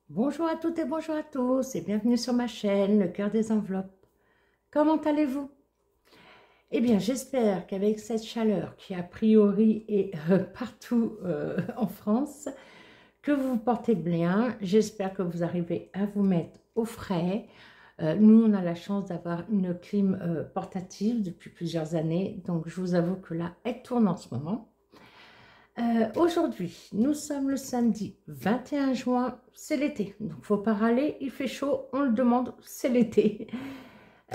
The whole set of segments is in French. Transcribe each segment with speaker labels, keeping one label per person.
Speaker 1: Bonjour à toutes et bonjour à tous et bienvenue sur ma chaîne, Le Cœur des Enveloppes. Comment allez-vous? Eh bien, j'espère qu'avec cette chaleur qui a priori est partout en France, que vous vous portez bien. J'espère que vous arrivez à vous mettre au frais. Nous, on a la chance d'avoir une clim portative depuis plusieurs années, donc je vous avoue que là, elle tourne en ce moment. Aujourd'hui, nous sommes le samedi 21 juin, c'est l'été, donc faut pas râler, il fait chaud, on le demande, c'est l'été.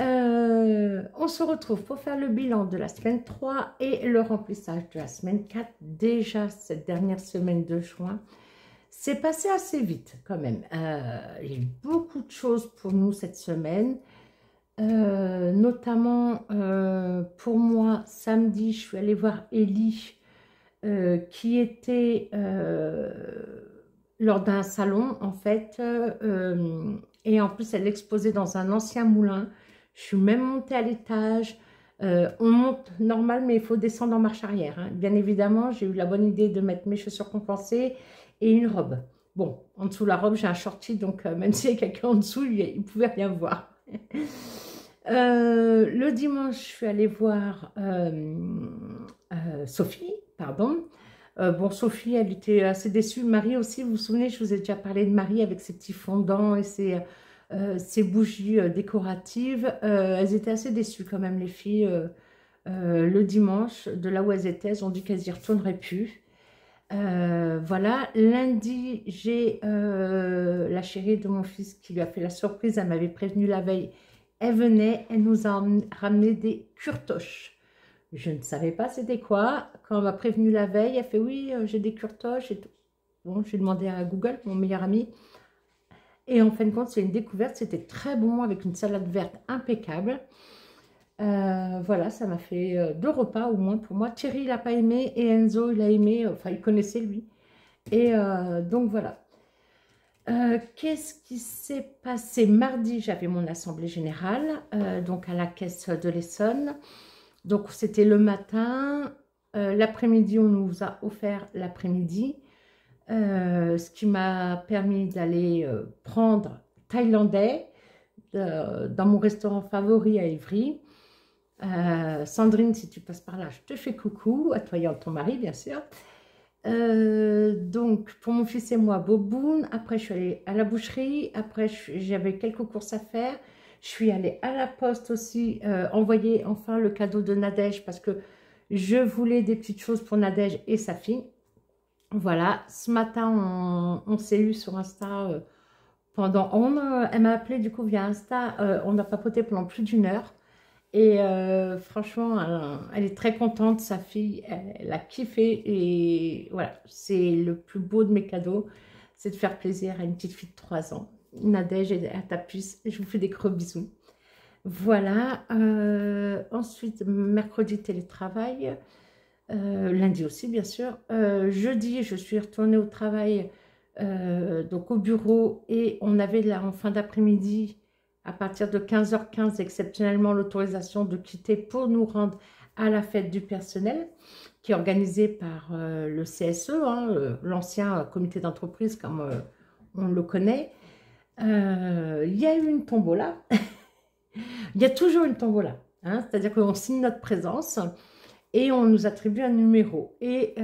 Speaker 1: On se retrouve pour faire le bilan de la semaine 3 et le remplissage de la semaine 4. Déjà, cette dernière semaine de juin, c'est passé assez vite quand même. Il y a eu beaucoup de choses pour nous cette semaine. Notamment pour moi, samedi, je suis allée voir Ellie qui était lors d'un salon en fait, et en plus elle exposait dans un ancien moulin. Je suis même montée à l'étage. On monte normal mais il faut descendre en marche arrière, hein. Bien évidemment, j'ai eu la bonne idée de mettre mes chaussures compensées et une robe. Bon, en dessous de la robe j'ai un shorty, donc même s'il y a quelqu'un en dessous, il ne pouvait rien voir. Le dimanche, je suis allée voir Sophie, pardon. Bon, Sophie, elle était assez déçue. Marie aussi, vous vous souvenez, je vous ai déjà parlé de Marie avec ses petits fondants et ses bougies décoratives. Elles étaient assez déçues quand même, les filles. Le dimanche, de là où elles étaient, elles ont dit qu'elles n'y retourneraient plus. Voilà, lundi, j'ai la chérie de mon fils qui lui a fait la surprise. Elle m'avait prévenu la veille. Elle venait, elle nous a ramené des curtoches. Je ne savais pas c'était quoi. Quand on m'a prévenu la veille, elle fait oui, j'ai des curtoches et tout. Bon, j'ai demandé à Google, mon meilleur ami. Et en fin de compte, c'est une découverte. C'était très bon avec une salade verte impeccable. Voilà, ça m'a fait 2 repas au moins pour moi. Thierry, il n'a pas aimé et Enzo, il a aimé. Enfin, il connaissait lui. Et donc voilà. Qu'est-ce qui s'est passé? Mardi, j'avais mon assemblée générale, donc à la caisse de l'Essonne. Donc c'était le matin. L'après-midi, on nous a offert l'après-midi, ce qui m'a permis d'aller prendre thaïlandais dans mon restaurant favori à Évry. Sandrine, si tu passes par là, je te fais coucou, à toi et à ton mari, bien sûr. Donc, pour mon fils et moi, Boboun. Après, je suis allée à la boucherie. Après, j'avais quelques courses à faire. Je suis allée à la poste aussi, envoyer enfin le cadeau de Nadège parce que je voulais des petites choses pour Nadège et sa fille. Voilà, ce matin, on s'est eu sur Insta elle m'a appelé du coup via Insta. On a papoté pendant plus d'1 heure. Et franchement, elle est très contente, sa fille, elle a kiffé. Et voilà, c'est le plus beau de mes cadeaux, c'est de faire plaisir à une petite fille de 3 ans. Nadège et à ta puce, je vous fais des gros bisous. Voilà, ensuite, mercredi, télétravail. Lundi aussi, bien sûr. Jeudi, je suis retournée au travail, donc au bureau, et on avait là, en fin d'après-midi, à partir de 15h15, exceptionnellement, l'autorisation de quitter pour nous rendre à la fête du personnel, qui est organisée par le CSE, hein, l'ancien comité d'entreprise, comme on le connaît. Il y a eu une tombola. Il y a toujours une tombola, hein, c'est-à-dire qu'on signe notre présence et on nous attribue un numéro. Et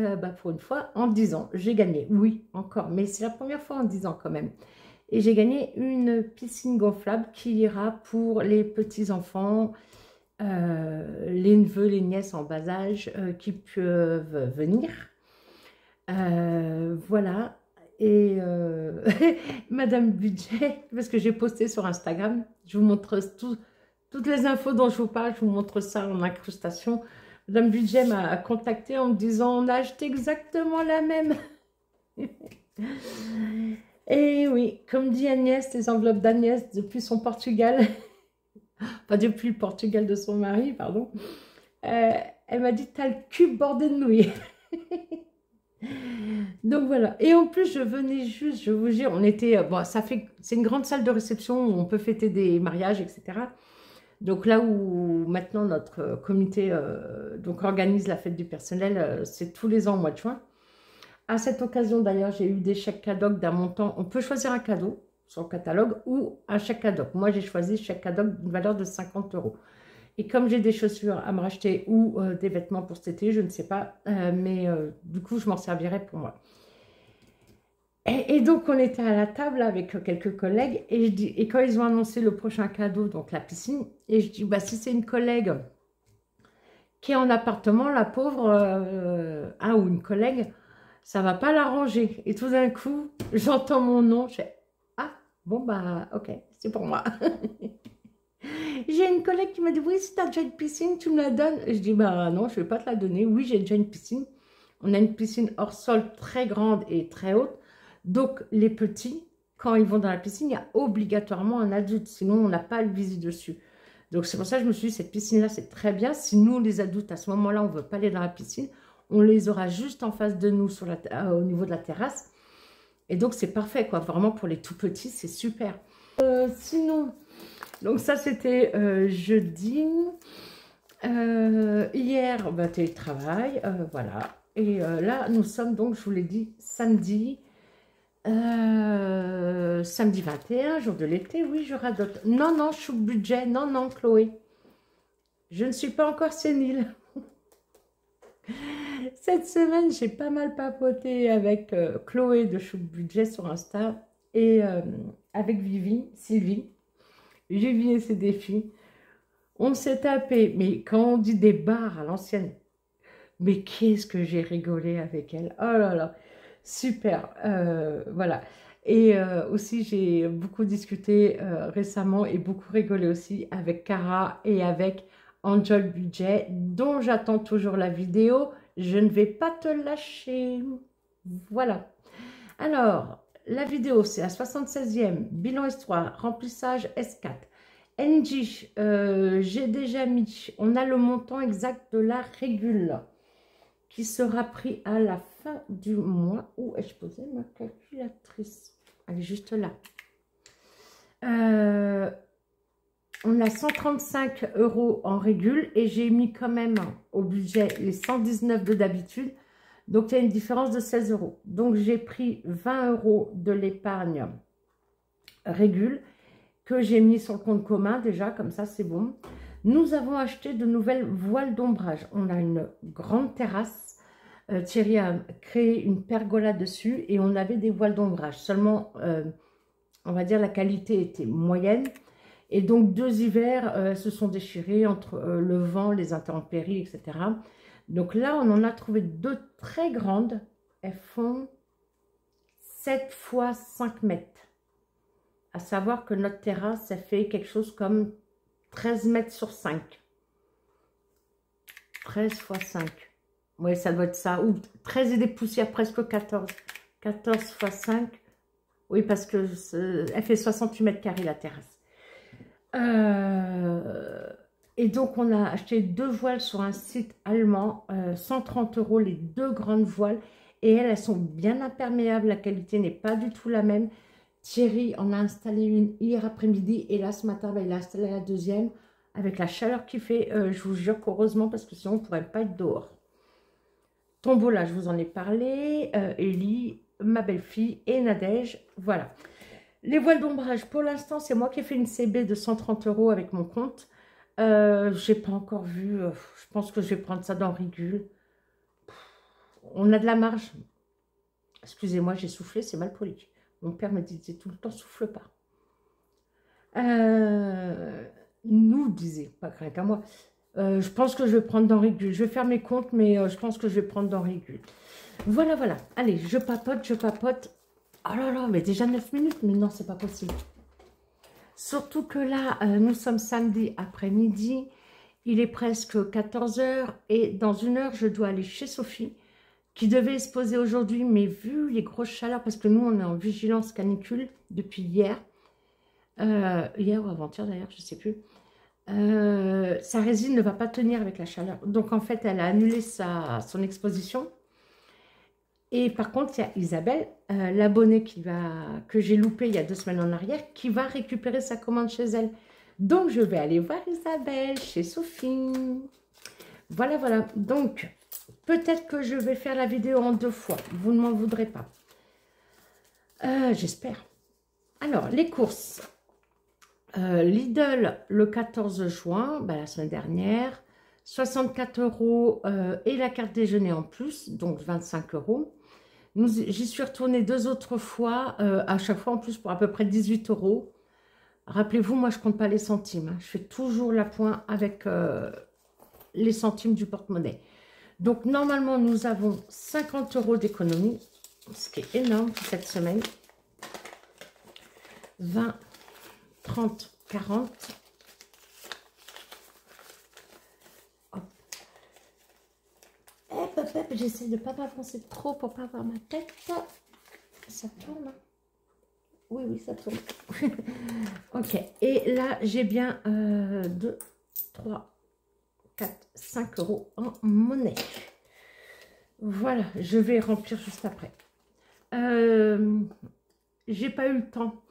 Speaker 1: pour une fois, en 10 ans, j'ai gagné. Oui, encore, mais c'est la première fois en 10 ans quand même. Et j'ai gagné une piscine gonflable qui ira pour les petits-enfants, les neveux, les nièces en bas âge qui peuvent venir. Voilà. Et Madame Budget, parce que j'ai posté sur Instagram, je vous montre toutes les infos dont je vous parle, je vous montre ça en incrustation. Madame Budget m'a contacté en me disant on a acheté exactement la même. Et oui, comme dit Agnès, les enveloppes d'Agnès depuis son Portugal, pas depuis le Portugal de son mari, pardon, euh, elle m'a dit t'as le cul bordé de nouilles. Donc voilà. Et en plus, je venais juste, je vous jure, on était, bon, c'est une grande salle de réception où on peut fêter des mariages, etc. Donc là où maintenant notre comité donc organise la fête du personnel, c'est tous les ans au mois de juin. À cette occasion, d'ailleurs, j'ai eu des chèques cadeaux d'un montant. On peut choisir un cadeau sur le catalogue ou un chèque cadeau. Moi, j'ai choisi chèque cadeau d'une valeur de 50 euros. Et comme j'ai des chaussures à me racheter ou des vêtements pour cet été, je ne sais pas, mais du coup, je m'en servirai pour moi. Et donc, on était à la table avec quelques collègues et quand ils ont annoncé le prochain cadeau, donc la piscine, et je dis, bah, si c'est une collègue qui est en appartement, la pauvre, ou une collègue, ça va pas l'arranger. Et tout d'un coup, j'entends mon nom, je fais, ah, bon, bah, ok, c'est pour moi. J'ai une collègue qui m'a dit, oui, si tu as déjà une piscine, tu me la donnes. Et je dis, bah non, je ne vais pas te la donner. Oui, j'ai déjà une piscine. On a une piscine hors sol très grande et très haute. Donc, les petits, quand ils vont dans la piscine, il y a obligatoirement un adulte. Sinon, on n'a pas le visu dessus. Donc, c'est pour ça que je me suis dit, cette piscine-là, c'est très bien. Si nous, les adultes, à ce moment-là, on ne veut pas aller dans la piscine, on les aura juste en face de nous au niveau de la terrasse. Et donc, c'est parfait, quoi. Vraiment, pour les tout petits, c'est super. Sinon... Donc ça, c'était jeudi. Hier, bah, télétravail, voilà. Et là, nous sommes donc, je vous l'ai dit, samedi. Samedi 21, jour de l'été. Oui, je radote. Non, non, je suis au budget. Non, non, Chloé. Je ne suis pas encore sénile. Cette semaine, j'ai pas mal papoté avec Chloé de Chou Budget sur Insta et avec Sylvie. J'ai vu ses défis. On s'est tapé, mais quand on dit des barres à l'ancienne, mais qu'est-ce que j'ai rigolé avec elle. Oh là là, super. Voilà. Et aussi, j'ai beaucoup discuté récemment et beaucoup rigolé aussi avec Cara et avec Angel Budget, dont j'attends toujours la vidéo. Je ne vais pas te lâcher. Voilà. Alors, la vidéo, c'est la 76e, bilan histoire, remplissage S4. NJ, j'ai déjà mis, on a le montant exact de la régule qui sera pris à la fin du mois. Où ai-je posé ma calculatrice? Elle est juste là. On a 135 € en régule et j'ai mis quand même au budget les 119 de d'habitude. Donc, il y a une différence de 16 €. Donc, j'ai pris 20 € de l'épargne régule que j'ai mis sur le compte commun déjà, comme ça, c'est bon. Nous avons acheté de nouvelles voiles d'ombrage. On a une grande terrasse. Thierry a créé une pergola dessus et on avait des voiles d'ombrage. Seulement, on va dire, la qualité était moyenne. Et donc, 2 hivers se sont déchirés entre le vent, les intempéries, etc. Donc là, on en a trouvé 2 très grandes. Elles font 7 fois 5 mètres. À savoir que notre terrasse, ça fait quelque chose comme 13 mètres sur 5. 13 fois 5. Oui, ça doit être ça. Ou 13 et des poussières, presque 14. 14 fois 5. Oui, parce que elle fait 68 mètres carrés la terrasse. Et donc, on a acheté 2 voiles sur un site allemand, 130 € les 2 grandes voiles. Et elles sont bien imperméables, la qualité n'est pas du tout la même. Thierry en a installé une hier après-midi et là, ce matin, bah, il a installé la deuxième. Avec la chaleur qu'il fait, je vous jure qu'heureusement, parce que sinon, on ne pourrait pas être dehors. Tombola, je vous en ai parlé. Ellie, ma belle-fille et Nadège, voilà. Les voiles d'ombrage, pour l'instant, c'est moi qui ai fait une CB de 130 € avec mon compte. Je n'ai pas encore vu. Je pense que je vais prendre ça dans Rigule. On a de la marge. Excusez-moi, j'ai soufflé, c'est mal poli. Mon père me disait tout le temps, souffle pas. Nous disait, pas rien qu'à moi. Je pense que je vais prendre dans Rigule. Je vais faire mes comptes, mais je pense que je vais prendre dans Rigule. Voilà, voilà. Allez, je papote, je papote. Oh là là, mais déjà 9 minutes. Mais non, c'est pas possible. Surtout que là, nous sommes samedi après-midi. Il est presque 14 h. Et dans 1 heure, je dois aller chez Sophie, qui devait se poser aujourd'hui, mais vu les grosses chaleurs, parce que nous, on est en vigilance canicule depuis hier. Hier ou avant-hier d'ailleurs, je ne sais plus. Sa résine ne va pas tenir avec la chaleur. Donc, en fait, elle a annulé son exposition. Et par contre, il y a Isabelle, l'abonnée que j'ai loupé il y a 2 semaines en arrière, qui va récupérer sa commande chez elle. Donc, je vais aller voir Isabelle chez Sophie. Voilà, voilà. Donc, Peut-être que je vais faire la vidéo en 2 fois. Vous ne m'en voudrez pas. J'espère. Alors, les courses. Lidl, le 14 juin, bah, la semaine dernière. 64 € et la carte déjeuner en plus, donc 25 €. J'y suis retournée 2 autres fois, à chaque fois en plus pour à peu près 18 €. Rappelez-vous, moi je compte pas les centimes, hein. Je fais toujours la pointe avec les centimes du porte-monnaie. Donc normalement nous avons 50 € d'économie, ce qui est énorme pour cette semaine. 20, 30, 40. J'essaie de ne pas m'avancer trop pour ne pas avoir ma tête. Ça tourne. Oui, oui, ça tourne. Ok. Et là, j'ai bien 2, 3, 4, 5 € en monnaie. Voilà, je vais remplir juste après. J'ai pas eu le temps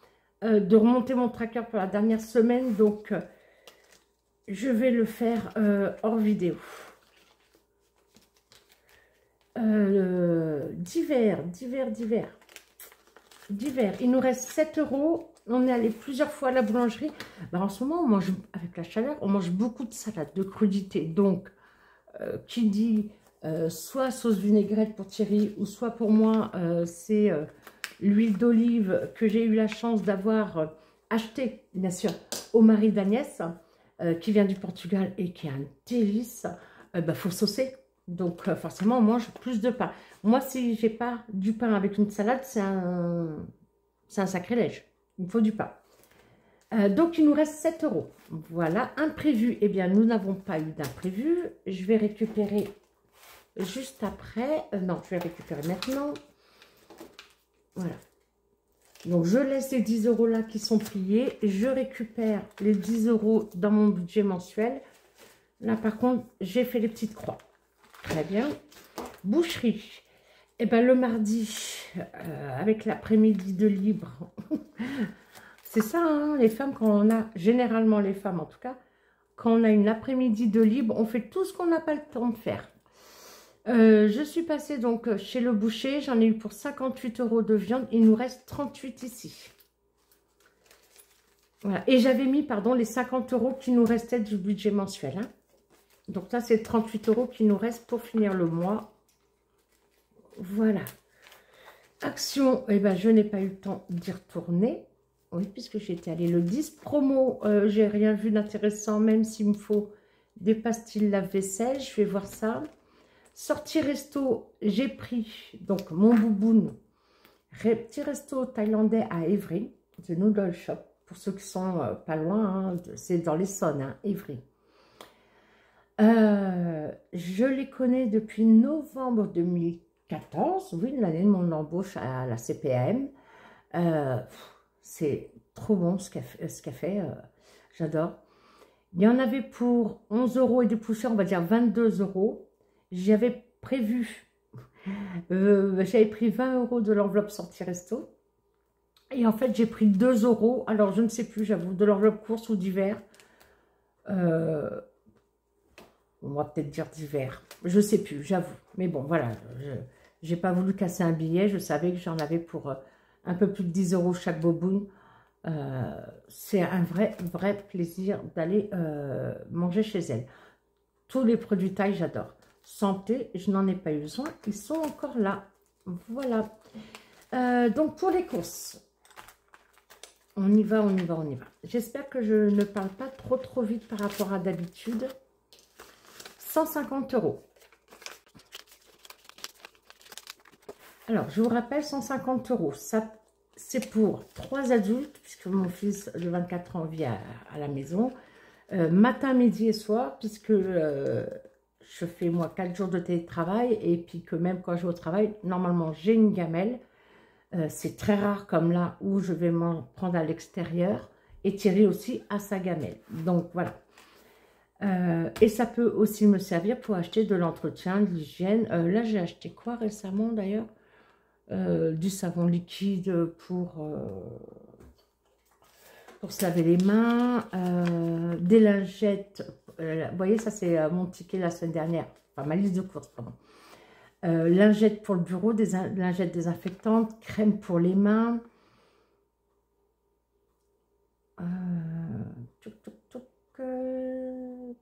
Speaker 1: de remonter mon tracker pour la dernière semaine, donc je vais le faire hors vidéo. Divers. Il nous reste 7 €. On est allé plusieurs fois à la boulangerie. Ben, en ce moment, on mange, avec la chaleur, on mange beaucoup de salade, de crudité. Donc, qui dit soit sauce vinaigrette pour Thierry, ou soit pour moi, c'est l'huile d'olive que j'ai eu la chance d'avoir achetée, bien sûr, au mari d'Agnès, qui vient du Portugal et qui est un délice. Ben, faut saucer. Donc, forcément, on mange plus de pain. Moi, si j'ai pas du pain avec une salade, c'est un sacrilège. Il me faut du pain. Donc, il nous reste 7 €. Voilà. Imprévu. Eh bien, nous n'avons pas eu d'imprévu. Je vais récupérer juste après. Non, je vais récupérer maintenant. Voilà. Donc, je laisse les 10 € là qui sont pliés. Je récupère les 10 € dans mon budget mensuel. Là, par contre, j'ai fait les petites croix. Très bien. Boucherie. Eh bien, le mardi, avec l'après-midi de libre, c'est ça, hein, les femmes, quand on a, généralement les femmes en tout cas, quand on a une après-midi de libre, on fait tout ce qu'on n'a pas le temps de faire. Je suis passée donc chez le boucher, j'en ai eu pour 58 € de viande, il nous reste 38 ici. Voilà. Et j'avais mis, pardon, les 50 € qui nous restaient du budget mensuel, hein. Donc là, c'est 38 € qui nous reste pour finir le mois. Voilà. Action, eh ben, je n'ai pas eu le temps d'y retourner. Oui, puisque j'étais allée le 10. Promo, j'ai rien vu d'intéressant, même s'il me faut des pastilles lave-vaisselle. Je vais voir ça. Sortie resto, j'ai pris donc mon bouboune. Petit resto thaïlandais à Évry, The Noodle Shop. Pour ceux qui sont pas loin, hein, c'est dans l'Essonne, hein, Évry. Je les connais depuis novembre 2014, oui, l'année de mon embauche à la CPAM. C'est trop bon ce qu'elle fait, j'adore. Il y en avait pour 11 € et des poussières, on va dire 22 €. J'avais prévu, j'avais pris 20 € de l'enveloppe sortie resto. Et en fait, j'ai pris 2 €, alors je ne sais plus, j'avoue, de l'enveloppe course ou d'hiver. On va peut-être dire d'hiver. Je ne sais plus, j'avoue. Mais bon, voilà. Je n'ai pas voulu casser un billet. Je savais que j'en avais pour un peu plus de 10 € chaque boboune. C'est un vrai plaisir d'aller manger chez elle. Tous les produits taille, j'adore. Santé, je n'en ai pas eu besoin. Ils sont encore là. Voilà. Donc, pour les courses, on y va. J'espère que je ne parle pas trop vite par rapport à d'habitude. 150 €. Alors, je vous rappelle, 150 €, ça, c'est pour 3 adultes, puisque mon fils de 24 ans vit à la maison, matin, midi et soir, puisque je fais, moi, 4 jours de télétravail, et puis que même quand je vais au travail, normalement, j'ai une gamelle. C'est très rare, comme là, où je vais m'en prendre à l'extérieur, et Thierry aussi à sa gamelle. Donc, voilà. Et ça peut aussi me servir pour acheter de l'entretien, de l'hygiène. Là, j'ai acheté quoi récemment d'ailleurs? Du savon liquide pour se laver les mains, des lingettes. Vous voyez, ça c'est mon ticket la semaine dernière. enfin ma liste de courses, pardon. Lingettes pour le bureau, lingettes désinfectantes, crème pour les mains. Touc, touc, touc, crème,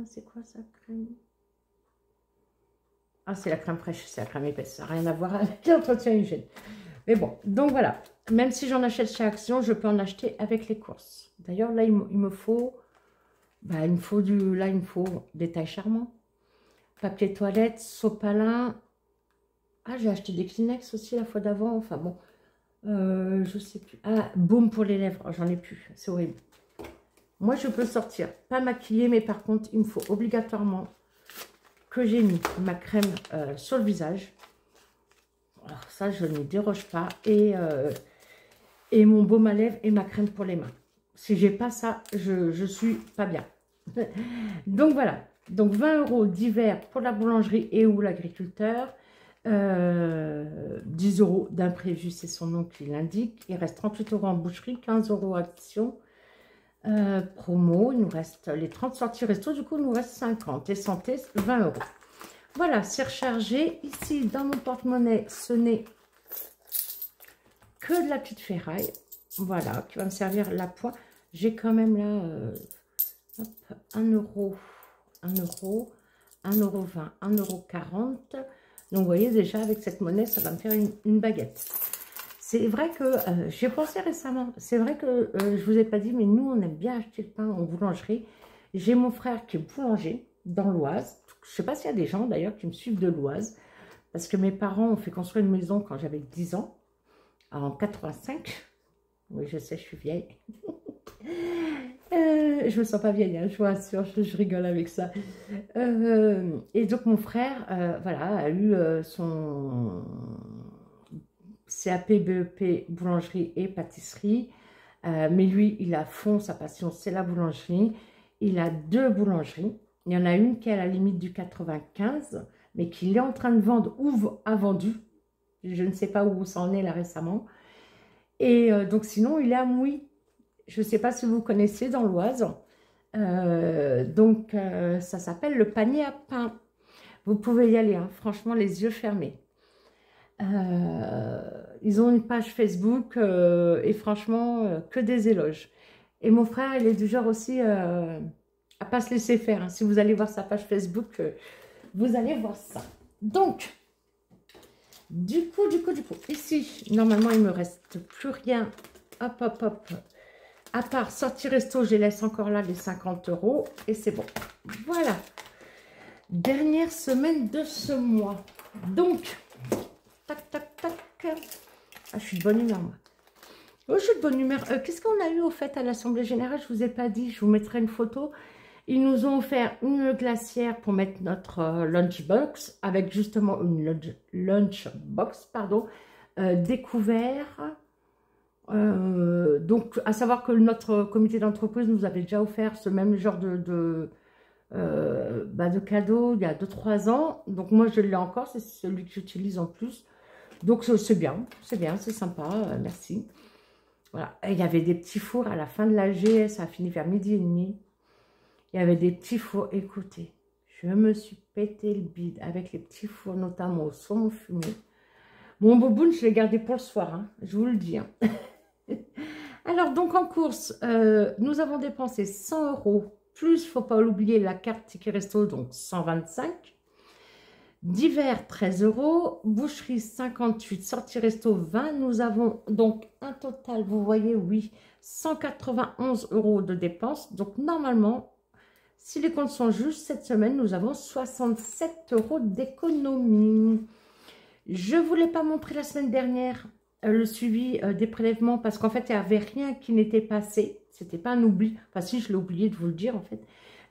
Speaker 1: c'est quoi ça, crème? Ah, c'est la crème fraîche, c'est la crème épaisse, ça n'a rien à voir avec l'entretien hygiène. Mais bon, donc voilà, même si j'en achète chez Action, je peux en acheter avec les courses. D'ailleurs, là, il me faut, bah, il me faut détail charmant, papier toilette, sopalin. Ah, j'ai acheté des Kleenex aussi la fois d'avant, enfin bon, je sais plus. Ah, baume pour les lèvres, j'en ai plus, c'est horrible. Moi, je peux sortir, pas maquillée, mais par contre, il me faut obligatoirement que j'ai mis ma crème sur le visage. Alors ça, je ne déroge pas. Et mon baume à lèvres et ma crème pour les mains. Si j'ai pas ça, je suis pas bien. Donc voilà. Donc 20 € d'hiver pour la boulangerie et ou l'agriculteur. 10 € d'imprévu, c'est son nom qui l'indique. Il reste 38 € en boucherie, 15 € action. Promo, il nous reste les 30 sorties resto, du coup il nous reste 50 et santé 20 €. Voilà, c'est rechargé. Ici dans mon porte-monnaie, ce n'est que de la petite ferraille, voilà, qui va me servir la poids. J'ai quand même là hop, 1 €, 1 €, 1,20 €, 1,40 €. Donc vous voyez déjà avec cette monnaie ça va me faire une baguette. C'est vrai que j'ai pensé récemment, c'est vrai que je vous ai pas dit, mais nous on aime bien acheter le pain en boulangerie. J'ai mon frère qui est boulanger dans l'Oise. Je sais pas s'il y a des gens d'ailleurs qui me suivent de l'Oise, parce que mes parents ont fait construire une maison quand j'avais 10 ans, en 85. Oui, je sais, je suis vieille. Je me sens pas vieille, hein, je vous rassure, je rigole avec ça. Et donc mon frère, voilà, a eu son CAP, BEP, boulangerie et pâtisserie. Mais lui, il a fond, sa passion, c'est la boulangerie. Il a 2 boulangeries. Il y en a une qui est à la limite du 95, mais qu'il est en train de vendre ou a vendu. Je ne sais pas où ça en est là récemment. Et donc sinon, il est à Mouy. Je ne sais pas si vous connaissez dans l'Oise. Ça s'appelle le panier à pain. Vous pouvez y aller, hein, franchement, les yeux fermés. Ils ont une page Facebook et franchement, que des éloges. Et mon frère, il est du genre aussi à pas se laisser faire. Hein. Si vous allez voir sa page Facebook, vous allez voir ça. Donc, du coup, ici, normalement, il me reste plus rien. Hop, hop, hop. À part sortie resto, je laisse encore là les 50 € et c'est bon. Voilà. Dernière semaine de ce mois. Donc, tac, tac, tac. Ah, je suis de bonne humeur, moi. Oh, je suis de bonne humeur. Qu'est-ce qu'on a eu au fait à l'Assemblée Générale? Je ne vous ai pas dit. Je vous mettrai une photo. Ils nous ont offert une glacière pour mettre notre lunchbox avec justement une lunchbox, pardon, découvert. Donc, à savoir que notre comité d'entreprise nous avait déjà offert ce même genre de cadeau il y a 2-3 ans. Donc, moi, je l'ai encore. C'est celui que j'utilise en plus. Donc, c'est bien, c'est sympa. Merci. Voilà. Et il y avait des petits fours à la fin de l'AG. Ça a fini vers 12h30. Il y avait des petits fours. Écoutez, je me suis pété le bide avec les petits fours, notamment au saumon fumé. Mon boboon, je l'ai gardé pour le soir, hein, je vous le dis. Hein. Alors, donc en course, nous avons dépensé 100 €, plus, il ne faut pas l'oublier, la carte ticket resto, donc 125. Divers, 13 €. Boucherie, 58. Sortie resto, 20. Nous avons donc un total, vous voyez, oui, 191 € de dépenses. Donc, normalement, si les comptes sont justes, cette semaine, nous avons 67 € d'économie. Je ne voulais pas montrer la semaine dernière le suivi des prélèvements parce qu'en fait, il n'y avait rien qui n'était passé. Ce n'était pas un oubli. Enfin, si, je l'ai oublié de vous le dire, en fait.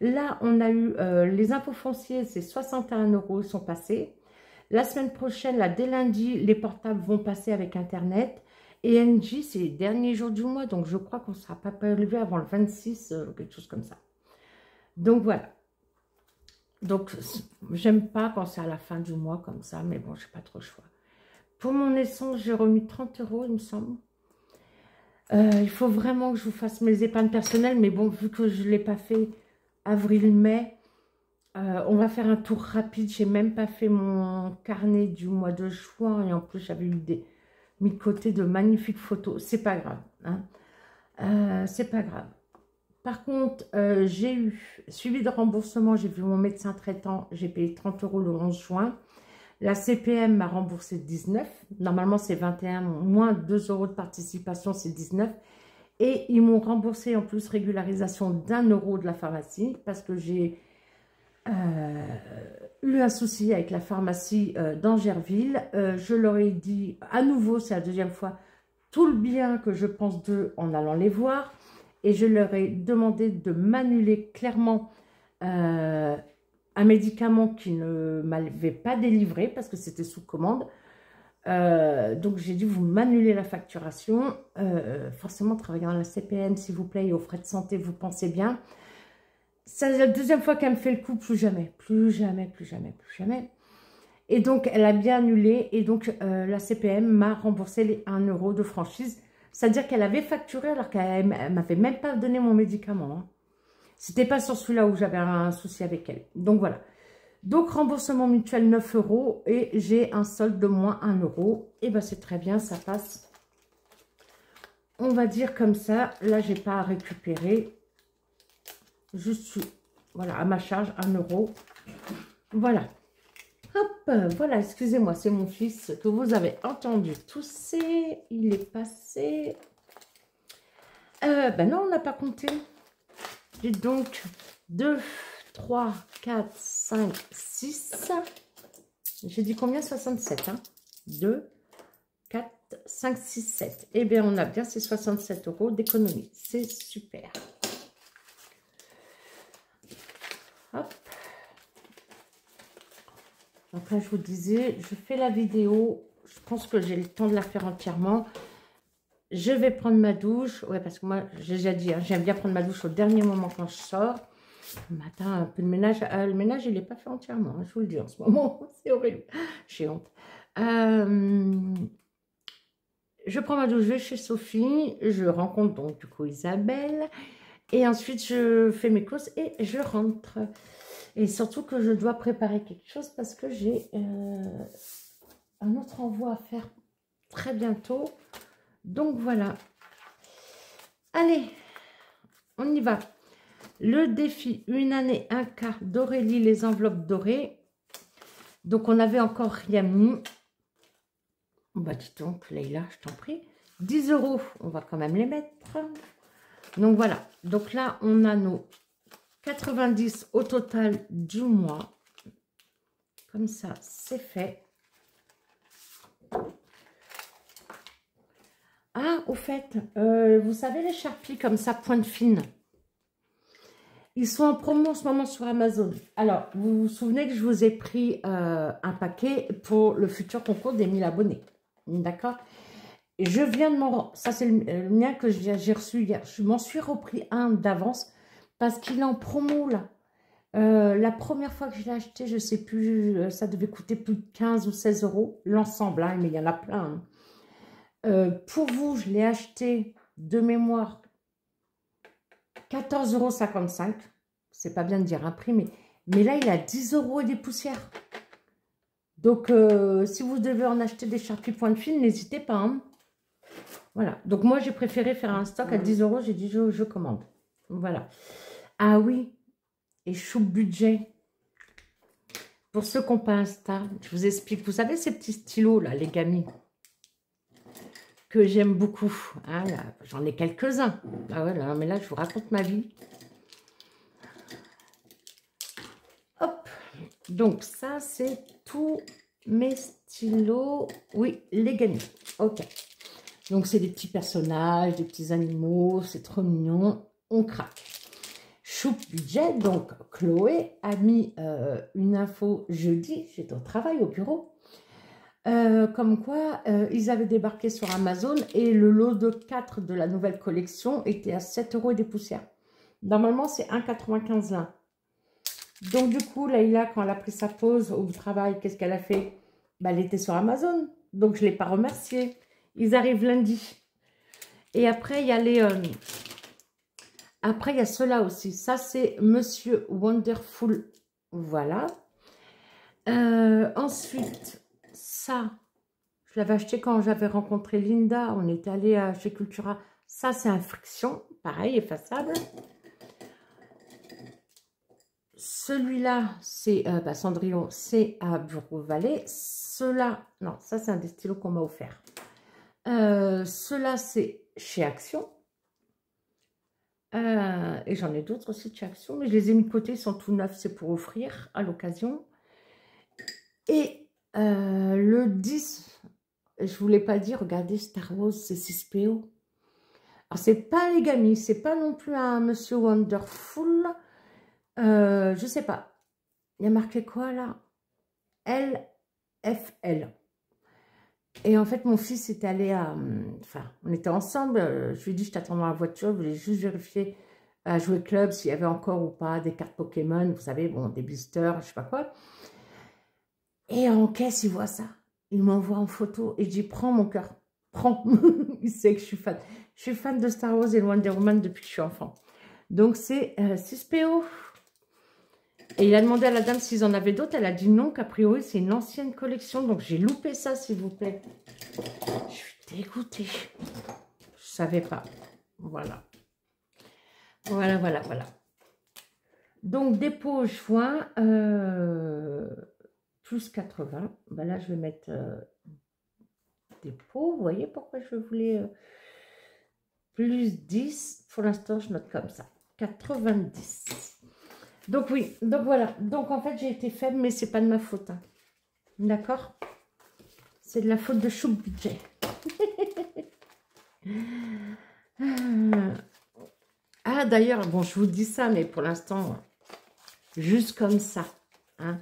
Speaker 1: Là, on a eu les impôts fonciers, c'est 61 €, ils sont passés. La semaine prochaine, là, dès lundi, les portables vont passer avec Internet. Et NJ, c'est les derniers jours du mois, donc je crois qu'on ne sera pas prélevé avant le 26, quelque chose comme ça. Donc, voilà. Donc, j'aime pas quand c'est à la fin du mois comme ça, mais bon, je n'ai pas trop le choix. Pour mon essence, j'ai remis 30 €, il me semble. Il faut vraiment que je vous fasse mes épargnes personnelles, mais bon, vu que je ne l'ai pas fait avril-mai, On va faire un tour rapide. J'ai même pas fait mon carnet du mois de juin. Et en plus, j'avais mis de côté de magnifiques photos. C'est pas grave. Hein. C'est pas grave. Par contre, j'ai eu suivi de remboursement. J'ai vu mon médecin traitant. J'ai payé 30 € le 11 juin. La CPM m'a remboursé 19. Normalement, c'est 21. Moins 2 € de participation, c'est 19. Et ils m'ont remboursé en plus régularisation d'1 € de la pharmacie. Parce que j'ai eu un souci avec la pharmacie d'Angerville. Je leur ai dit, à nouveau, c'est la deuxième fois, tout le bien que je pense d'eux en allant les voir. Et je leur ai demandé de m'annuler clairement un médicament qui ne m'avait pas délivré parce que c'était sous commande. Donc j'ai dit, vous m'annulez la facturation. Forcément, travaillant à la CPM, s'il vous plaît, et aux frais de santé, vous pensez bien. C'est la deuxième fois qu'elle me fait le coup, plus jamais, plus jamais, plus jamais, plus jamais. Et donc, elle a bien annulé. Et donc, la CPM m'a remboursé les 1 € de franchise. C'est-à-dire qu'elle avait facturé alors qu'elle ne m'avait même pas donné mon médicament. Hein. C'était pas sur celui-là où j'avais un souci avec elle. Donc, voilà. Donc, remboursement mutuel 9 € et j'ai un solde de moins 1 €. Et bien, c'est très bien, ça passe. On va dire comme ça. Là, j'ai pas à récupérer. Juste, voilà, à ma charge, 1 €. Voilà. Hop, voilà, excusez-moi, c'est mon fils que vous avez entendu tousser. Il est passé. Ben non, on n'a pas compté. Dites donc, 2, 3, 4, 5, 6. J'ai dit combien? 67, hein 2, 4, 5, 6, 7. Eh bien, on a bien ces 67 € d'économie. C'est super. Hop. Après, je vous disais, je fais la vidéo. Je pense que j'ai le temps de la faire entièrement. Je vais prendre ma douche. Ouais, parce que moi, j'ai déjà dit, hein, j'aime bien prendre ma douche au dernier moment quand je sors. Le matin, un peu de ménage. Le ménage, il n'est pas fait entièrement. Hein, je vous le dis en ce moment. C'est horrible. J'ai honte. Je prends ma douche, je vais chez Sophie. Je rencontre donc du coup Isabelle. Et ensuite, je fais mes courses et je rentre. Et surtout que je dois préparer quelque chose parce que j'ai un autre envoi à faire très bientôt. Donc voilà. Allez, on y va. Le défi, une année, un quart d'Aurélie, les enveloppes dorées. Donc on avait encore rien mis. Bah dis donc, Leïla, je t'en prie. 10 €, on va quand même les mettre. Donc voilà. Donc là, on a nos 90 au total du mois. Comme ça, c'est fait. Ah, au fait, vous savez les Sharpies comme ça, pointe fine. Ils sont en promo en ce moment sur Amazon. Alors, vous vous souvenez que je vous ai pris un paquet pour le futur concours des 1000 abonnés. D'accord? Je viens de m'en... Ça, c'est le mien que j'ai reçu hier. Je m'en suis repris un d'avance parce qu'il est en promo, là. La première fois que je l'ai acheté, je ne sais plus, ça devait coûter plus de 15 ou 16 € l'ensemble, hein, mais il y en a plein. Hein. Pour vous, je l'ai acheté de mémoire 14,55 €. C'est pas bien de dire un prix, mais là, il a 10 € et des poussières. Donc, si vous devez en acheter des Sharpies pointe fine, n'hésitez pas. Hein. Voilà. Donc, moi, j'ai préféré faire un stock à 10 €. J'ai dit, je commande. Voilà. Ah oui. Et chou budget. Pour ceux qui n'ont pas Insta, je vous explique. Vous savez ces petits stylos là, les gamins, que j'aime beaucoup. Hein, j'en ai quelques-uns. Ah ouais, là, mais là, je vous raconte ma vie. Hop. Donc ça, c'est tous mes stylos. Oui, les gamins. Ok. Donc c'est des petits personnages, des petits animaux. C'est trop mignon. On craque. Chou budget, donc Chloé a mis une info jeudi, j'étais au travail, au bureau, comme quoi ils avaient débarqué sur Amazon et le lot de 4 de la nouvelle collection était à 7 € et des poussières. Normalement, c'est 1,95 € l'un. Donc du coup, Leïla, quand elle a pris sa pause au travail, qu'est-ce qu'elle a fait? Bah, elle était sur Amazon, donc je ne l'ai pas remercié. Ils arrivent lundi. Et après, il y a les... Après, il y a ceux-là aussi. Ça, c'est Monsieur Wonderful Voilà. Ensuite, ça, je l'avais acheté quand j'avais rencontré Linda. On est allé chez Cultura. Ça, c'est un friction. Pareil, effaçable. Celui-là, c'est Cendrillon, c'est à Bureau-Vallée. Ceux-là, non, ça, c'est un des stylos qu'on m'a offert. Ceux-là, c'est chez Action. Et j'en ai d'autres aussi de chez Action, mais je les ai mis de côté, ils sont tout neufs, c'est pour offrir à l'occasion. Et le 10, je voulais pas dire, regardez Star Wars, c'est 6PO. Alors, c'est pas les Gami, c'est pas non plus un Monsieur Wonderful. Je sais pas. Il y a marqué quoi là? LFL. Et en fait, mon fils est allé à... Enfin, on était ensemble. Je lui ai dit, je t'attends dans la voiture. Je voulais juste vérifier à Jouer Club s'il y avait encore ou pas des cartes Pokémon. Vous savez, bon, des blisters, je sais pas quoi. Et en caisse, il voit ça. Il m'envoie en photo. Et je dis, prends mon cœur. Prends. Il sait que je suis fan. Je suis fan de Star Wars et Wonder Woman depuis que je suis enfant. Donc, c'est 6PO. Et il a demandé à la dame s'ils en avaient d'autres. Elle a dit non, qu'a priori, c'est une ancienne collection. Donc, j'ai loupé ça, s'il vous plaît. Je suis dégoûtée. Je savais pas. Voilà. Voilà, voilà, voilà. Donc, dépôt juin, plus 80. Ben là, je vais mettre dépôt. Vous voyez pourquoi je voulais plus 10. Pour l'instant, je note comme ça. 90. Donc, oui. Donc, voilà. Donc, en fait, j'ai été faible, mais c'est pas de ma faute. Hein. D'accord? C'est de la faute de Chou Budget. Ah, d'ailleurs, bon, je vous dis ça, mais pour l'instant, juste comme ça. Hein.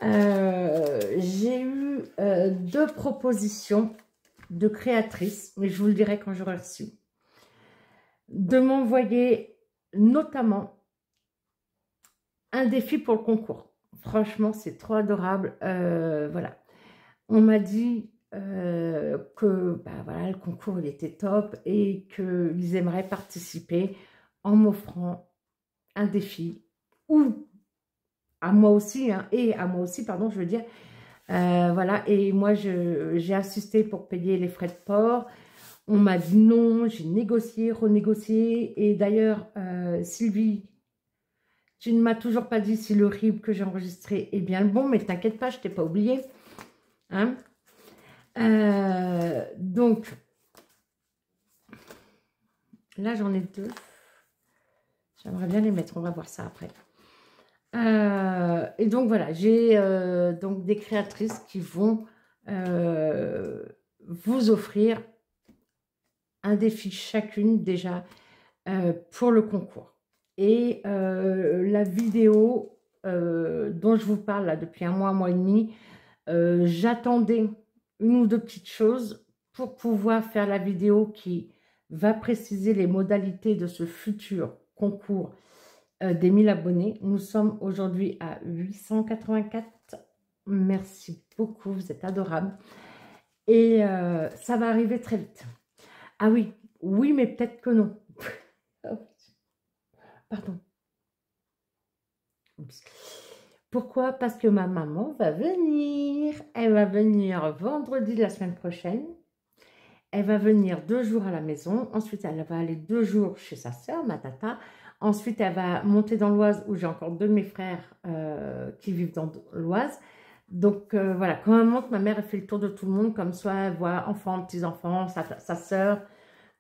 Speaker 1: J'ai eu 2 propositions de créatrices, mais je vous le dirai quand j'aurai reçu, de m'envoyer notamment un défi pour le concours. Franchement, c'est trop adorable. Voilà. On m'a dit que voilà, le concours il était top et qu'ils aimeraient participer en m'offrant un défi ou à moi aussi, hein, et à moi aussi, pardon, je veux dire. Voilà, et moi j'ai insisté pour payer les frais de port. On m'a dit non, j'ai négocié, renégocié. Et d'ailleurs, Sylvie, tu ne m'as toujours pas dit si le RIB que j'ai enregistré est bien le bon, mais t'inquiète pas, je t'ai pas oublié. Hein. Donc, là j'en ai 2. J'aimerais bien les mettre, on va voir ça après. Et donc voilà, j'ai donc des créatrices qui vont vous offrir un défi chacune déjà pour le concours. Et la vidéo dont je vous parle là depuis un mois et demi, j'attendais une ou deux petites choses pour pouvoir faire la vidéo qui va préciser les modalités de ce futur concours des 1000 abonnés. Nous sommes aujourd'hui à 884. Merci beaucoup, vous êtes adorables. Et ça va arriver très vite. Ah oui, oui, mais peut-être que non. Pardon. Oups. Pourquoi? Parce que ma maman va venir. Elle va venir vendredi de la semaine prochaine. Elle va venir 2 jours à la maison. Ensuite, elle va aller 2 jours chez sa soeur, ma tata. Ensuite, elle va monter dans l'Oise où j'ai encore 2 de mes frères qui vivent dans l'Oise. Donc, voilà, quand elle monte, ma mère, elle fait le tour de tout le monde. Comme ça, elle voit enfants, petits-enfants, sa soeur.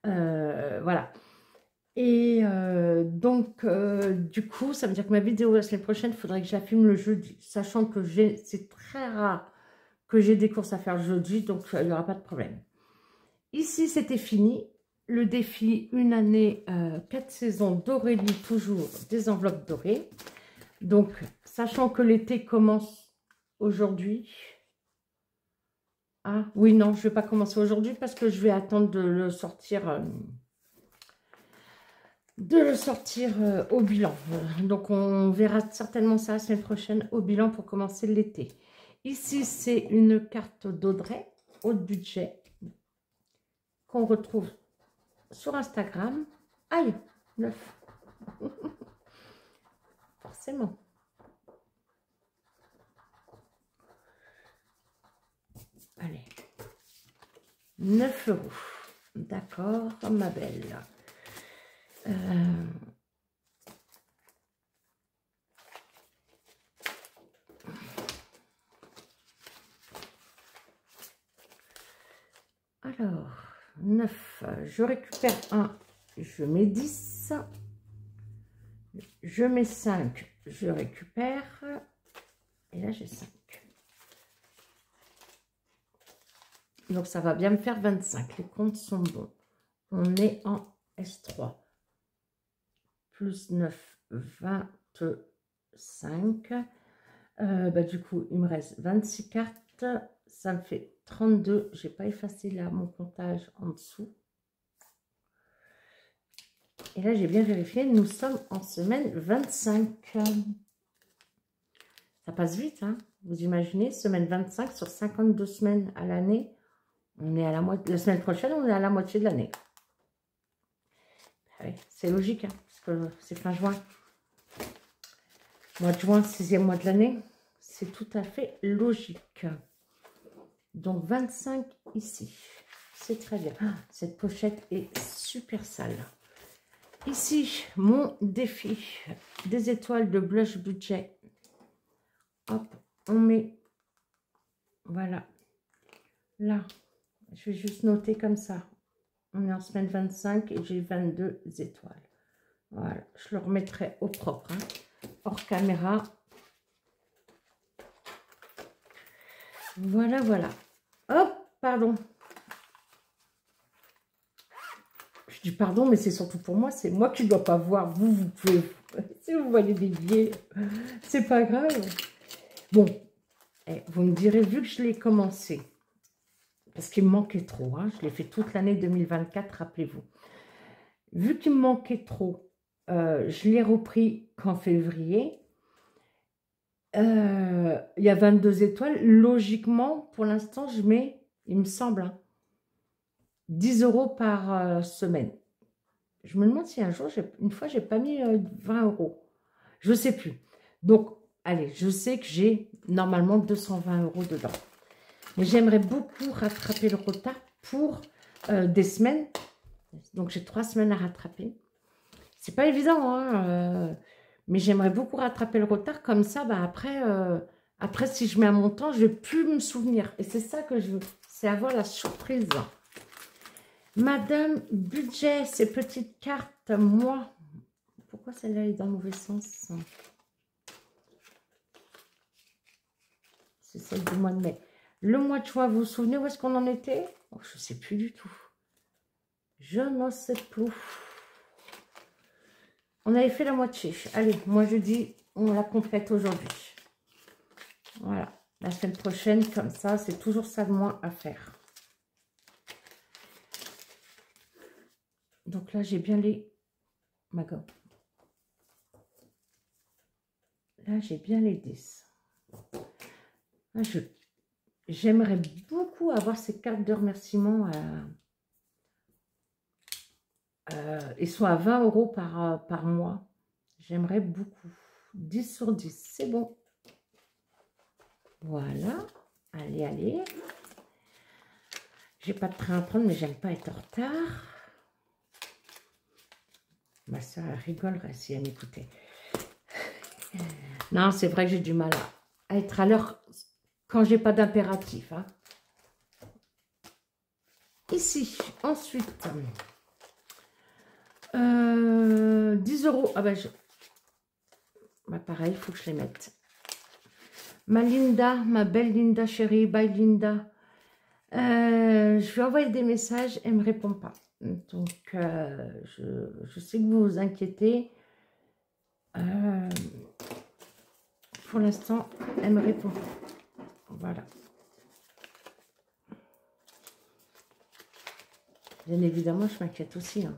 Speaker 1: Voilà. Et donc, du coup, ça veut dire que ma vidéo la semaine prochaine, il faudrait que je la filme le jeudi. Sachant que c'est très rare que j'ai des courses à faire le jeudi, donc il n'y aura pas de problème. Ici, c'était fini. Le défi, une année, 4 saisons d'Aurélie, toujours des enveloppes dorées. Donc, sachant que l'été commence aujourd'hui. Ah, oui, non, je ne vais pas commencer aujourd'hui parce que je vais attendre de le sortir... au bilan. Donc, on verra certainement ça la semaine prochaine au bilan pour commencer l'été. Ici, c'est une carte d'Audrey, haut budget, qu'on retrouve sur Instagram. Aïe, 9. Forcément. Allez. 9 €. D'accord, ma belle. Alors, 9. Je récupère 1. Je mets 10. Je mets 5. Je récupère. Et là, j'ai 5. Donc, ça va bien me faire 25. Les comptes sont bons. On est en S3. Plus 9, 25. Du coup, il me reste 26 cartes. Ça me fait 32. Je n'ai pas effacé là mon comptage en dessous. Et là, j'ai bien vérifié. Nous sommes en semaine 25. Ça passe vite, hein. Vous imaginez, semaine 25 sur 52 semaines à l'année. On est à la moitié. La semaine prochaine, on est à la moitié de l'année. Oui, c'est logique, hein, parce que c'est fin juin. Mois de juin, 6e mois de l'année. C'est tout à fait logique. Donc, 25 ici. C'est très bien. Ah, cette pochette est super sale. Ici, mon défi. Des étoiles de blush budget. Hop, on met... Voilà. Là, je vais juste noter comme ça. On est en semaine 25 et j'ai 22 étoiles. Voilà, je le remettrai au propre, hein, hors caméra. Voilà, voilà. Hop, pardon. Je dis pardon, mais c'est surtout pour moi. C'est moi qui ne dois pas voir. Vous pouvez... Si vous voyez des billets, c'est pas grave. Bon, vous me direz, vu que je l'ai commencé, parce qu'il me manquait trop, hein, je l'ai fait toute l'année 2024, rappelez-vous. Vu qu'il me manquait trop, je l'ai repris qu'en février. Il y a 22 étoiles. Logiquement, pour l'instant, je mets, il me semble, hein, 10 € par semaine. Je me demande si un jour, une fois, j'ai pas mis 20 €. Je ne sais plus. Donc, allez, je sais que j'ai normalement 220 € dedans. Mais j'aimerais beaucoup rattraper le retard pour des semaines. Donc, j'ai 3 semaines à rattraper. C'est pas évident, hein, mais j'aimerais beaucoup rattraper le retard. Comme ça, après, si je mets un montant, je ne vais plus me souvenir. Et c'est ça que je veux. C'est avoir la surprise. Madame Budget, ces petites cartes, moi. Pourquoi celle-là est dans le mauvais sens? C'est celle du mois de mai. Le mois de juin, vous vous souvenez où est-ce qu'on en était? Oh, je ne sais plus du tout. Je n'en sais plus. On avait fait la moitié. Allez, moi je dis, on la complète aujourd'hui. Voilà. La semaine prochaine, comme ça, c'est toujours ça de moins à faire. Donc là, j'ai bien les... Ma gomme. Là, j'ai bien les 10. J'aimerais beaucoup avoir ces cartes de remerciement. Ils sont à 20 € par mois. J'aimerais beaucoup. 10 sur 10, c'est bon. Voilà. Allez, allez. J'ai pas de train à prendre, mais j'aime pas être en retard. Ma soeur, elle rigolerait si elle m'écoutait. Non, c'est vrai que j'ai du mal à être à l'heure quand j'ai pas d'impératif. Hein. Ici, ensuite, 10 €. Ah ben, pareil, il faut que je les mette. Ma Linda, ma belle Linda chérie, bye Linda. Je lui ai envoyé des messages, elle ne me répond pas. Donc, je sais que vous vous inquiétez. Pour l'instant, elle me répond pas. Voilà. Bien évidemment, je m'inquiète aussi. Hein.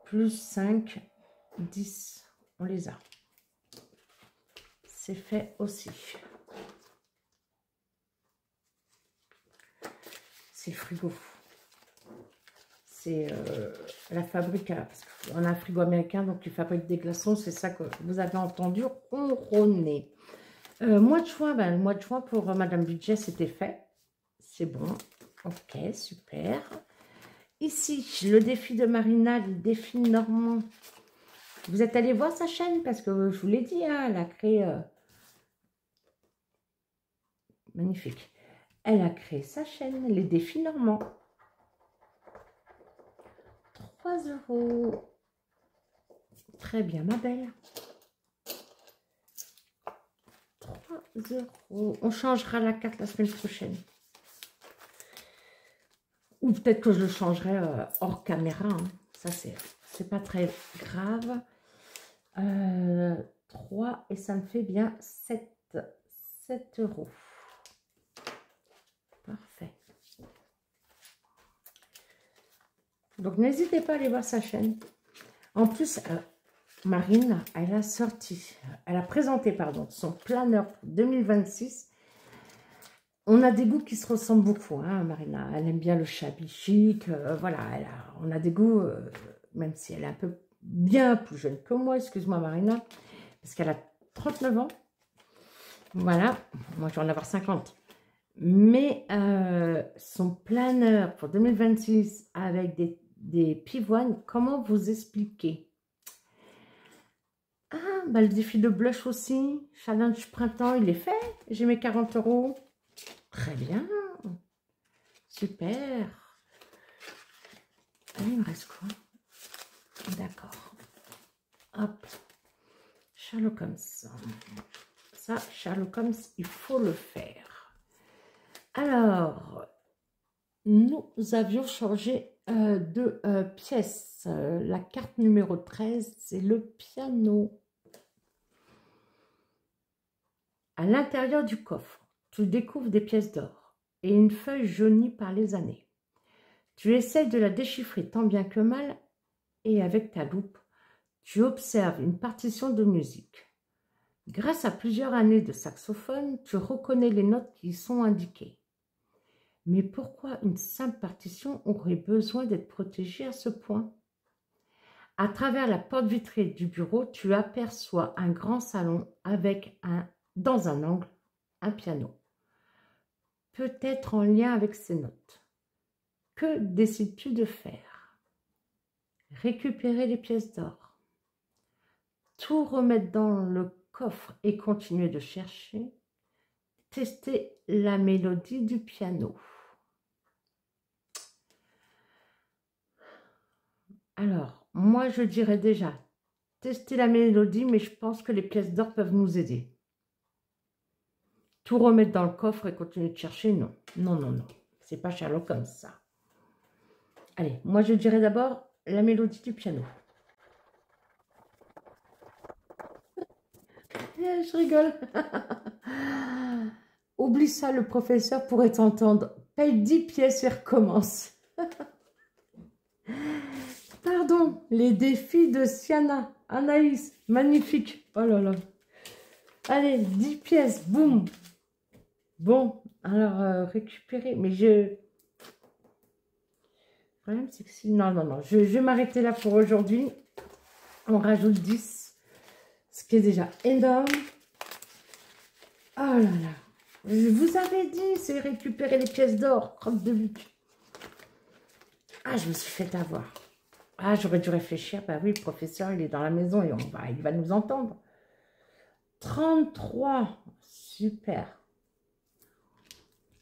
Speaker 1: Plus 5, 10. On les a. C'est fait aussi. C'est le frigo. C'est la fabrique, parce qu'on a un frigo américain, donc il fabrique des glaçons, c'est ça que vous avez entendu ronronner. Mois de juin, ben, le mois de juin pour Madame Budget, c'était fait. C'est bon. Ok, super. Ici, le défi de Marina, le défi normand. Vous êtes allé voir sa chaîne parce que je vous l'ai dit, hein, elle a créé... magnifique. Elle a créé sa chaîne, les défis normands. 3 €. Très bien, ma belle. 3 €. On changera la carte la semaine prochaine. Ou peut-être que je le changerai hors caméra. Hein. Ça, c'est pas très grave. 3 et ça me fait bien 7 €. Parfait. Donc, n'hésitez pas à aller voir sa chaîne. En plus, Marine, elle a présenté, pardon, son planeur pour 2026. On a des goûts qui se ressemblent beaucoup, hein, Marina. Elle aime bien le shabby chic. Voilà, on a des goûts, même si elle est un peu bien plus jeune que moi, excuse-moi Marina, parce qu'elle a 39 ans. Voilà, moi je vais en avoir 50. Mais son planeur pour 2026 avec des pivoines, comment vous expliquer? Ah, bah, le défi de blush aussi, challenge printemps, il est fait. J'ai mes 40 €. Très bien. Super. Ah, il me reste quoi? D'accord. Hop. Sherlock Holmes. Ça, Sherlock Holmes, il faut le faire. Alors, nous avions changé de pièce. La carte numéro 13, c'est le piano. À l'intérieur du coffre, tu découvres des pièces d'or et une feuille jaunie par les années. Tu essaies de la déchiffrer tant bien que mal et avec ta loupe, tu observes une partition de musique. Grâce à plusieurs années de saxophone, tu reconnais les notes qui y sont indiquées. Mais pourquoi une simple partition aurait besoin d'être protégée à ce point? À travers la porte vitrée du bureau, tu aperçois un grand salon avec dans un angle un piano. Peut-être en lien avec ces notes. Que décides-tu de faire? Récupérer les pièces d'or, tout remettre dans le coffre et continuer de chercher, tester la mélodie du piano. Alors, moi je dirais déjà, tester la mélodie, mais je pense que les pièces d'or peuvent nous aider. Tout remettre dans le coffre et continuer de chercher, non. Non, non, non. C'est pas Sherlock comme ça. Allez, moi je dirais d'abord la mélodie du piano. Je rigole. Oublie ça, le professeur pourrait t'entendre. Paye 10 pièces et recommence. Pardon, les défis de Siana, Anaïs, magnifique. Oh là là. Allez, 10 pièces, boum. Bon, alors récupérer. Mais le problème, c'est que si... Non, non, non. Je vais m'arrêter là pour aujourd'hui. On rajoute 10. Ce qui est déjà énorme. Oh là là. Je vous avais dit, c'est récupérer les pièces d'or. Crotte de but. Ah, je me suis fait avoir. Ah, j'aurais dû réfléchir. Bah oui, le professeur, il est dans la maison et il va nous entendre. 33. Super.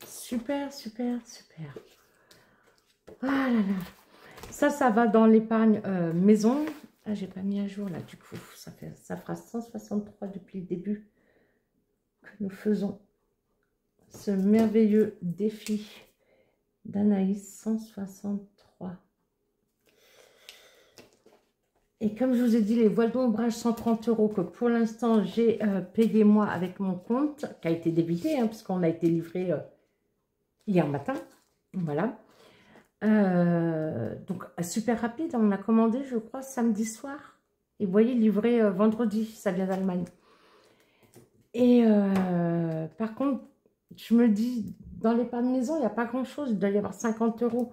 Speaker 1: Super, super, super. Ah là là. Ça va dans l'épargne maison. Ah, j'ai pas mis à jour là, du coup. Ça fera 163 depuis le début que nous faisons ce merveilleux défi d'Anaïs. 163. Et comme je vous ai dit, les voiles d'ombrage 130 € que pour l'instant j'ai payé moi avec mon compte, qui a été débité, hein, puisqu'on a été livré hier matin. Voilà. Donc super rapide, on a commandé je crois samedi soir. Et vous voyez, livré vendredi, ça vient d'Allemagne. Et par contre, je me dis, dans l'épargne maison, il n'y a pas grand chose, il doit y avoir 50 €.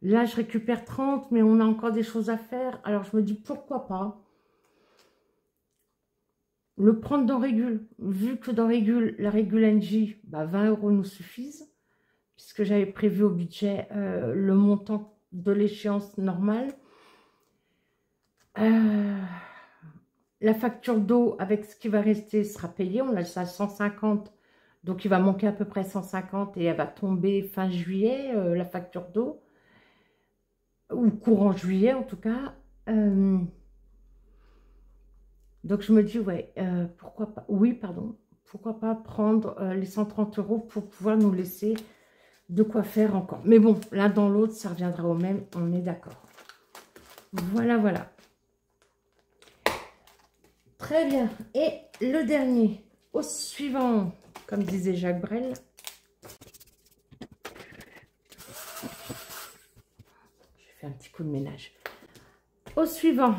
Speaker 1: Là, je récupère 30, mais on a encore des choses à faire. Alors, je me dis, pourquoi pas? le prendre dans Régule. Vu que dans Régule, la Régule NJ, bah 20 € nous suffisent, puisque j'avais prévu au budget le montant de l'échéance normale. La facture d'eau avec ce qui va rester sera payée. On a ça à 150, donc il va manquer à peu près 150 et elle va tomber fin juillet, la facture d'eau. Ou courant juillet en tout cas. Donc je me dis, ouais, pourquoi pas, oui, pardon, pourquoi pas prendre les 130 € pour pouvoir nous laisser de quoi faire encore. Mais bon, l'un dans l'autre, ça reviendra au même, on est d'accord. Voilà, voilà. Très bien. Et le dernier, au suivant, comme disait Jacques Brel. Je fais un petit coup de ménage. Au suivant,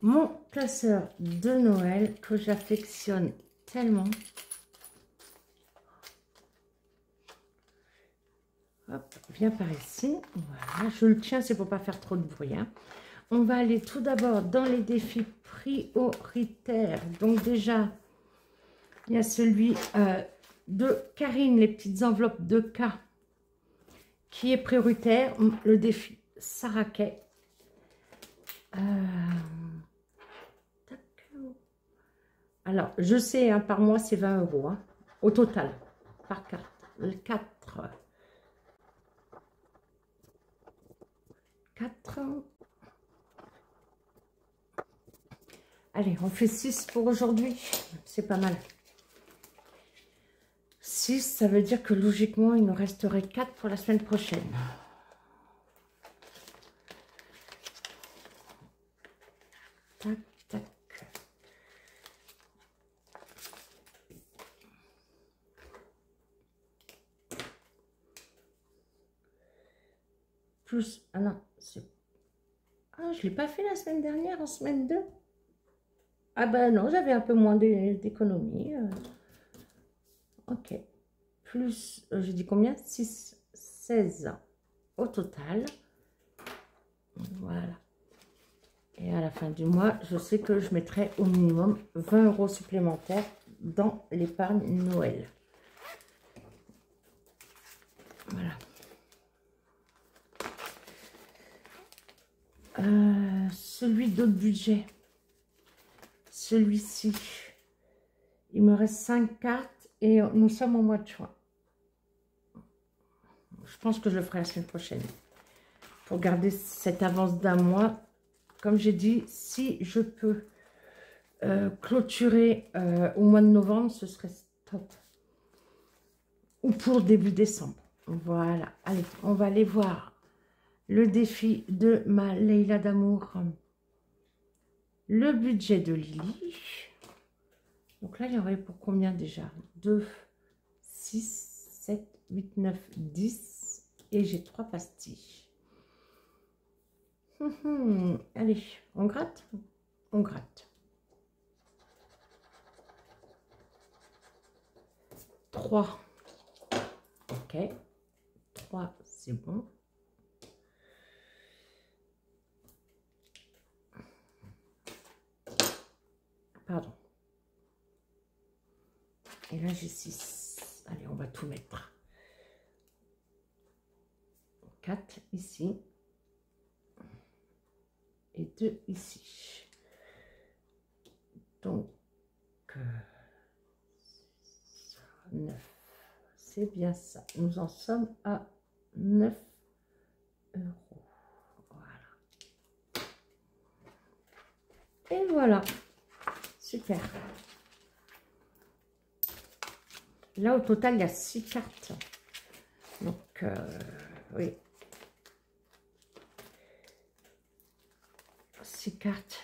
Speaker 1: mon classeur de Noël que j'affectionne tellement. Hop, viens par ici. Voilà, je le tiens, c'est pour pas faire trop de bruit. Hein. On va aller tout d'abord dans les défis prioritaires. Donc déjà, il y a celui de Karine, les petites enveloppes de K, qui est prioritaire. Le défi Saraquet. Alors, je sais, hein, par mois, c'est 20 € hein, au total, par carte. Le 4. 4. Allez, on fait 6 pour aujourd'hui. C'est pas mal. 6, ça veut dire que logiquement, il nous resterait 4 pour la semaine prochaine. Tac, tac. Plus, ah non, c'est... Ah, je ne l'ai pas fait la semaine dernière, en semaine 2. Ah ben non, j'avais un peu moins d'économie. Ok. Plus, j'ai dit combien? 6, 16 au total. Voilà. Et à la fin du mois, je sais que je mettrai au minimum 20 € supplémentaires dans l'épargne Noël. Voilà. Celui d'autre budget. Celui-ci. Il me reste 5 cartes et nous sommes au mois de juin. Je pense que je le ferai la semaine prochaine. Pour garder cette avance d'un mois. Comme j'ai dit, si je peux clôturer au mois de novembre, ce serait top. Ou pour début décembre. Voilà. Allez, on va aller voir le défi de ma Leila d'amour. Le budget de Lily. Donc là, il y aurait pour combien déjà? 2, 6, 7, 8, 9, 10. Et j'ai 3 pastilles. Allez, on gratte? On gratte. 3. Ok. 3, c'est bon. Pardon. Et là, j'ai 6. Allez, on va tout mettre. 4 ici. Et 2 ici. Donc, 9. C'est bien ça. Nous en sommes à 9 €. Voilà. Et voilà. Super. Là, au total, il y a 6 cartes. Donc, oui. 6 cartes.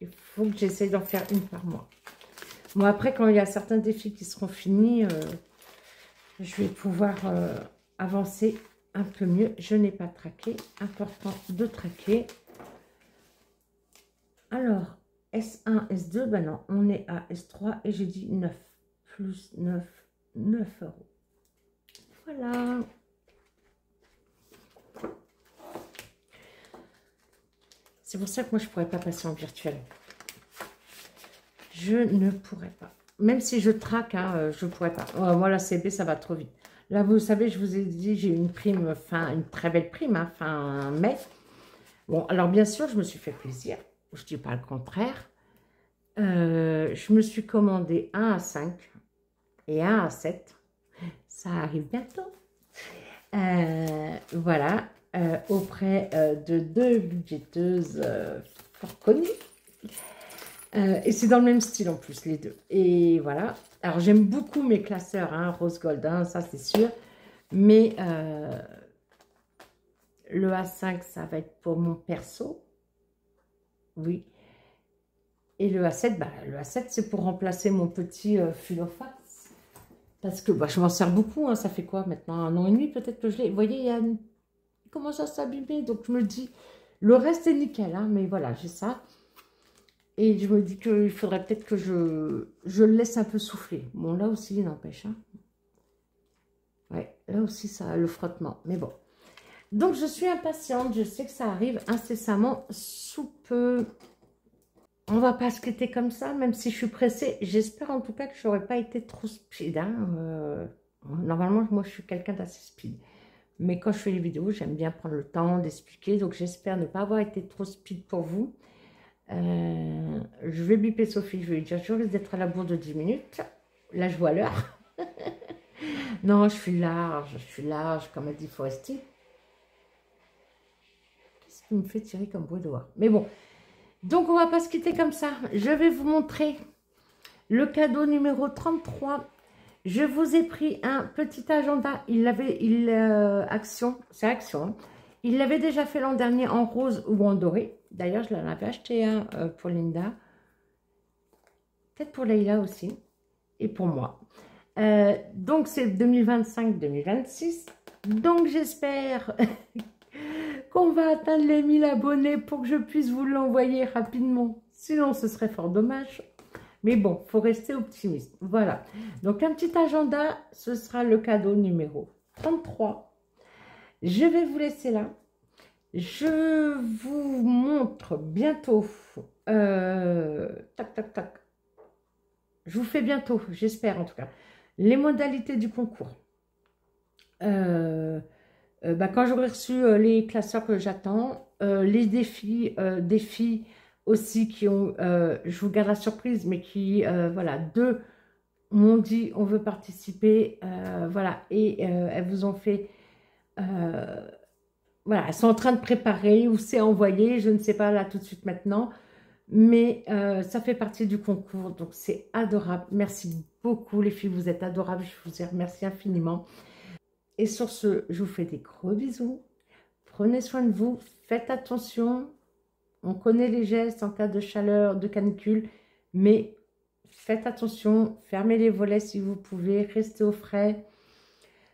Speaker 1: Il faut que j'essaye d'en faire une par mois. Bon, après, quand il y a certains défis qui seront finis, je vais pouvoir avancer un peu mieux. Je n'ai pas traqué. Important de traquer. Alors, S1, S2, ben non, on est à S3 et j'ai dit 9. Plus 9, 9 €. Voilà. C'est pour ça que moi, je ne pourrais pas passer en virtuel. je ne pourrais pas. Même si je traque, hein, je ne pourrais pas. Moi, la CB, ça va trop vite. Là, vous savez, je vous ai dit, j'ai eu une prime, une très belle prime, hein, fin mai. Bon, alors bien sûr, je me suis fait plaisir. Je ne dis pas le contraire. Je me suis commandé un à 5 et un à 7. Ça arrive bientôt. Voilà, auprès de deux budgéteuses fort connues. Et c'est dans le même style en plus, les deux. Et voilà. Alors, j'aime beaucoup mes classeurs, hein, Rose Gold, hein, ça c'est sûr. Mais le A5, ça va être pour mon perso. Oui. Et le A7, le A7, c'est pour remplacer mon petit Fulofax. Parce que je m'en sers beaucoup, hein, ça fait quoi maintenant? 1 an et demi peut-être que je l'ai. Vous voyez, il commence à s'abîmer. Donc je me dis, le reste est nickel, hein, mais voilà, j'ai ça. Et je me dis qu'il faudrait peut-être que je le laisse un peu souffler. Bon, là aussi, il n'empêche. Hein. Ouais, là aussi, ça a le frottement. Mais bon. Donc, je suis impatiente. Je sais que ça arrive incessamment sous peu. On va pas se quitter comme ça, même si je suis pressée. J'espère en tout cas que je n'aurais pas été trop speed. Hein. Normalement, moi, je suis quelqu'un d'assez speed. Mais quand je fais les vidéos, j'aime bien prendre le temps d'expliquer. Donc, j'espère ne pas avoir été trop speed pour vous. Je vais biper Sophie. Je vais lui dire, je risque d'être à la bourre de 10 minutes. Là, je vois l'heure. Non, je suis large, comme a dit Foresti. Qu'est-ce qui me fait tirer comme bruit de voir? Mais bon. Donc, on va pas se quitter comme ça. Je vais vous montrer le cadeau numéro 33. Je vous ai pris un petit agenda. Action, c'est Action. Hein. Il l'avait déjà fait l'an dernier en rose ou en doré. D'ailleurs, je l'en avais acheté un pour Linda. Peut-être pour Leïla aussi. Et pour moi. Donc, c'est 2025-2026. Donc, j'espère qu'on va atteindre les 1000 abonnés pour que je puisse vous l'envoyer rapidement. Sinon, ce serait fort dommage. Mais bon, il faut rester optimiste. Voilà. Donc, un petit agenda, ce sera le cadeau numéro 33. Je vais vous laisser là. Je vous montre bientôt. Tac, tac, tac. Je vous fais bientôt, j'espère en tout cas, les modalités du concours. Quand j'aurai reçu les classeurs que j'attends, les défis aussi qui ont, je vous garde la surprise, mais qui, voilà, 2 m'ont dit on veut participer, voilà, et elles vous ont fait, voilà, elles sont en train de préparer ou c'est envoyé, je ne sais pas là tout de suite maintenant, mais ça fait partie du concours, donc c'est adorable. Merci beaucoup les filles, vous êtes adorables, je vous remercie infiniment. Et sur ce, je vous fais des gros bisous. Prenez soin de vous, faites attention. On connaît les gestes en cas de chaleur, de canicule, mais faites attention, fermez les volets si vous pouvez, restez au frais.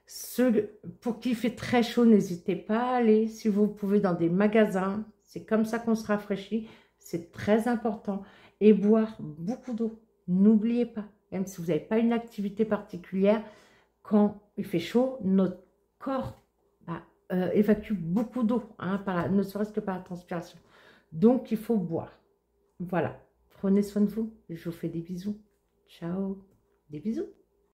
Speaker 1: Ceux pour qui il fait très chaud, n'hésitez pas à aller, si vous pouvez, dans des magasins. C'est comme ça qu'on se rafraîchit. C'est très important. Et boire beaucoup d'eau. N'oubliez pas, même si vous n'avez pas une activité particulière, quand il fait chaud, notre corps évacue beaucoup d'eau, hein, ne serait-ce que par la transpiration. Donc, il faut boire. Voilà. Prenez soin de vous. Je vous fais des bisous. Ciao. Des bisous.